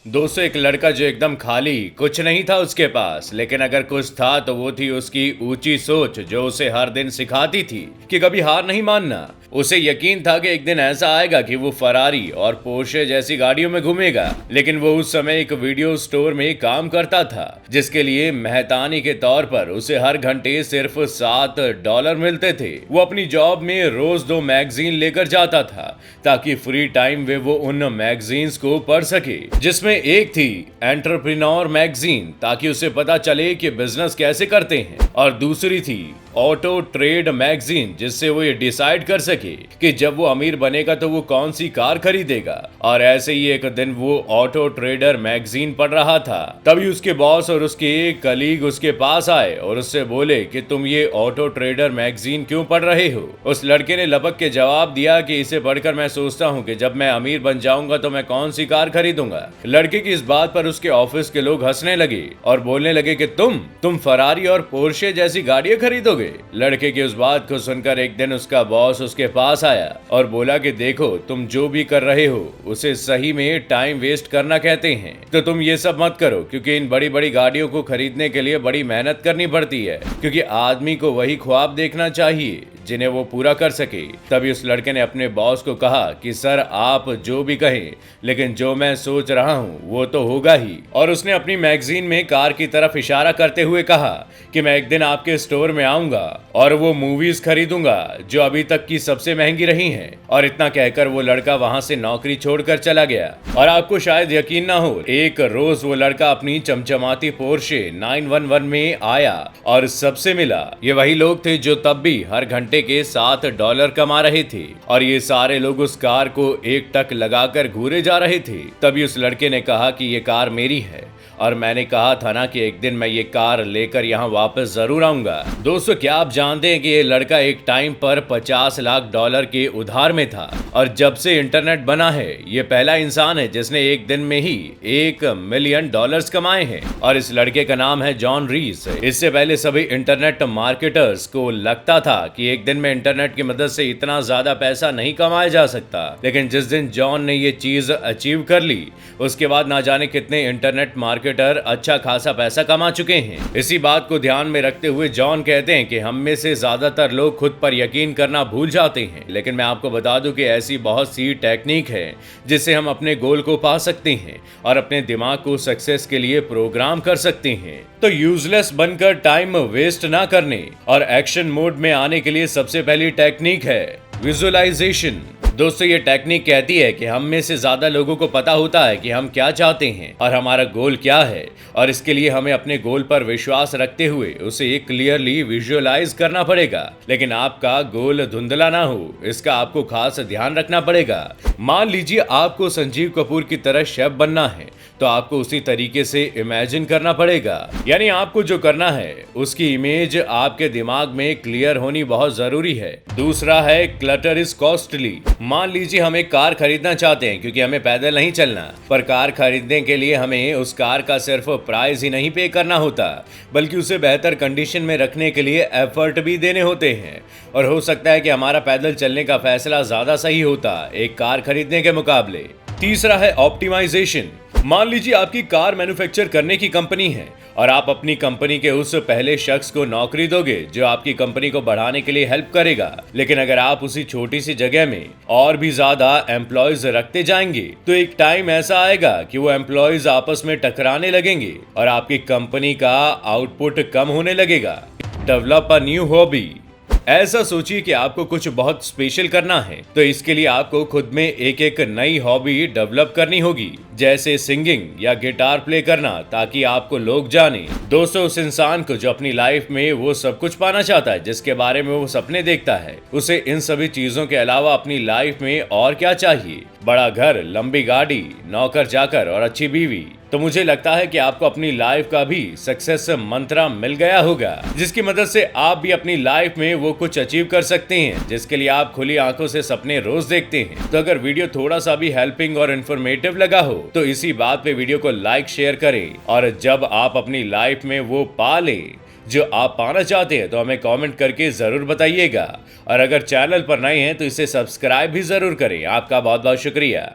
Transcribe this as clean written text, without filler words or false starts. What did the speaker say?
दोस्तों एक लड़का जो एकदम खाली कुछ नहीं था उसके पास, लेकिन अगर कुछ था तो वो थी उसकी ऊंची सोच जो उसे हर दिन सिखाती थी कि कभी हार नहीं मानना। उसे यकीन था कि एक दिन ऐसा आएगा कि वो फरारी और पोर्शे जैसी गाड़ियों में घूमेगा, लेकिन वो उस समय एक वीडियो स्टोर में काम करता था जिसके लिए मेहतानी के तौर पर उसे हर घंटे सिर्फ $7 मिलते थे। वो अपनी जॉब में रोज 2 मैगजीन लेकर जाता था ताकि फ्री टाइम में वो उन मैगजीन्स को पढ़ सके, जिसमें एक थी एंटरप्रेन्योर मैगजीन ताकि उसे पता चले कि बिजनेस कैसे करते हैं, और दूसरी थी ऑटो ट्रेड मैगजीन जिससे वो ये डिसाइड कर सके कि जब वो अमीर बनेगा तो वो कौन सी कार खरीदेगा। और ऐसे ही एक दिन वो ऑटो ट्रेडर मैगजीन पढ़ रहा था, तभी उसके बॉस और उसके एक कलीग उसके पास आए और उससे बोले कि तुम ये ऑटो ट्रेडर मैगजीन क्यों पढ़ रहे हो। उस लड़के ने लपक के जवाब दिया कि इसे पढ़कर मैं सोचता हूँ कि जब मैं अमीर बन जाऊंगा तो मैं कौन सी कार खरीदूंगा। लड़के की इस बात पर उसके ऑफिस के लोग हंसने लगे और बोलने लगे कि तुम फरारी और पोर्शे जैसी गाड़ियां खरीदोगे। लड़के की उस बात को सुनकर एक दिन उसका बॉस उसके पास आया और बोला कि देखो, तुम जो भी कर रहे हो उसे सही में टाइम वेस्ट करना कहते हैं, तो तुम ये सब मत करो, क्योंकि इन बड़ी बड़ी गाड़ियों को खरीदने के लिए बड़ी मेहनत करनी पड़ती है, क्योंकि आदमी को वही ख्वाब देखना चाहिए जिन्हें वो पूरा कर सके। तभी उस लड़के ने अपने बॉस को कहा कि सर, आप जो भी कहें, लेकिन जो मैं सोच रहा हूँ वो तो होगा ही। और उसने अपनी मैगजीन में कार की तरफ इशारा करते हुए कहा कि मैं एक दिन आपके स्टोर में आऊंगा और वो मूवीज खरीदूंगा जो अभी तक की सबसे महंगी रही हैं। और इतना कहकर वो लड़का वहां से नौकरी छोड़कर चला गया। और आपको शायद यकीन ना हो, एक रोज वो लड़का अपनी चमचमाती पोर्शे 911 में आया और सबसे मिला। ये वही लोग थे जो तब भी हर घंटे के $7 कमा रहे थे, और ये सारे लोग उस कार को एक टक लगाकर घूरे जा रहे थे। तभी उस लड़के ने कहा कि ये कार मेरी है और मैंने कहा था ना कि एक दिन मैं ये कार लेकर यहाँ वापस जरूर आऊंगा। दोस्तों, क्या आप जानते हैं कि ये लड़का एक टाइम पर $50 लाख के उधार में था, और जब से इंटरनेट बना है ये पहला इंसान है जिसने एक दिन में ही $1 मिलियन कमाए हैं। और इस लड़के का नाम है जॉन रीस। इससे पहले सभी इंटरनेट मार्केटर्स को लगता था कि एक दिन में इंटरनेट की मदद से इतना ज्यादा पैसा नहीं कमाया जा सकता, लेकिन जिस दिन जॉन ने ये चीज अचीव कर ली उसके बाद ना जाने कितने इंटरनेट मार्केटर अच्छा खासा पैसा कमा चुके हैं। इसी बात को ध्यान में रखते हुए जॉन कहते हैं कि हम में से ज्यादातर लोग खुद पर यकीन करना भूल जाते हैं, लेकिन मैं आपको बता दूं कि ऐसी बहुत सी टेक्निक है जिससे हम अपने गोल को पा सकते हैं और अपने दिमाग को सक्सेस के लिए प्रोग्राम कर सकते हैं। तो यूजलेस बनकर टाइम वेस्ट ना करने और एक्शन मोड में आने के लिए सबसे पहली टेक्निक है विजुअलाइजेशन। दोस्तों, ये टेक्निक कहती है कि हम में से ज्यादा लोगों को पता होता है कि हम क्या चाहते हैं और हमारा गोल क्या है, और इसके लिए हमें अपने गोल पर विश्वास रखते हुए उसे क्लियरली विजुअलाइज करना पड़ेगा। लेकिन आपका गोल धुंधला ना हो, इसका आपको खास ध्यान रखना पड़ेगा। मान लीजिए आपको संजीव कपूर की तरह शेफ बनना है, तो आपको उसी तरीके से इमेजिन करना पड़ेगा। यानी आपको जो करना है उसकी इमेज आपके दिमाग में क्लियर होनी बहुत जरूरी है। दूसरा है क्लटर इज कॉस्टली। मान लीजिए हम एक कार खरीदना चाहते हैं क्योंकि हमें पैदल नहीं चलना, पर कार खरीदने के लिए हमें उस कार का सिर्फ प्राइस ही नहीं पे करना होता, बल्कि उसे बेहतर कंडीशन में रखने के लिए एफर्ट भी देने होते हैं। और हो सकता है कि हमारा पैदल चलने का फैसला ज्यादा सही होता एक कार खरीदने के मुकाबले। तीसरा है ऑप्टिमाइजेशन। मान लीजिए आपकी कार मैन्युफैक्चर करने की कंपनी है और आप अपनी कंपनी के उस पहले शख्स को नौकरी दोगे जो आपकी कंपनी को बढ़ाने के लिए हेल्प करेगा। लेकिन अगर आप उसी छोटी सी जगह में और भी ज्यादा एम्प्लॉयज रखते जाएंगे तो एक टाइम ऐसा आएगा कि वो एम्प्लॉयज आपस में टकराने लगेंगे और आपकी कंपनी का आउटपुट कम होने लगेगा। Develop a new hobby. ऐसा सोचिए कि आपको कुछ बहुत स्पेशल करना है, तो इसके लिए आपको खुद में एक एक नई हॉबी डेवलप करनी होगी, जैसे सिंगिंग या गिटार प्ले करना, ताकि आपको लोग जाने। दोस्तों, उस इंसान को जो अपनी लाइफ में वो सब कुछ पाना चाहता है जिसके बारे में वो सपने देखता है, उसे इन सभी चीजों के अलावा अपनी लाइफ में और क्या चाहिए? बड़ा घर, लंबी गाड़ी, नौकर चाकर और अच्छी बीवी। तो मुझे लगता है कि आपको अपनी लाइफ का भी सक्सेस मंत्र मिल गया होगा, जिसकी मदद से आप भी अपनी लाइफ में वो कुछ अचीव कर सकते हैं जिसके लिए आप खुली आंखों से सपने रोज देखते हैं। तो अगर वीडियो थोड़ा सा भी हेल्पिंग और इन्फॉर्मेटिव लगा हो तो इसी बात पे वीडियो को लाइक शेयर करें, और जब आप अपनी लाइफ में वो पा लें जो आप पाना चाहते हैं तो हमें कमेंट करके जरूर बताइएगा। और अगर चैनल पर नए हैं तो इसे सब्सक्राइब भी जरूर करें। आपका बहुत बहुत शुक्रिया।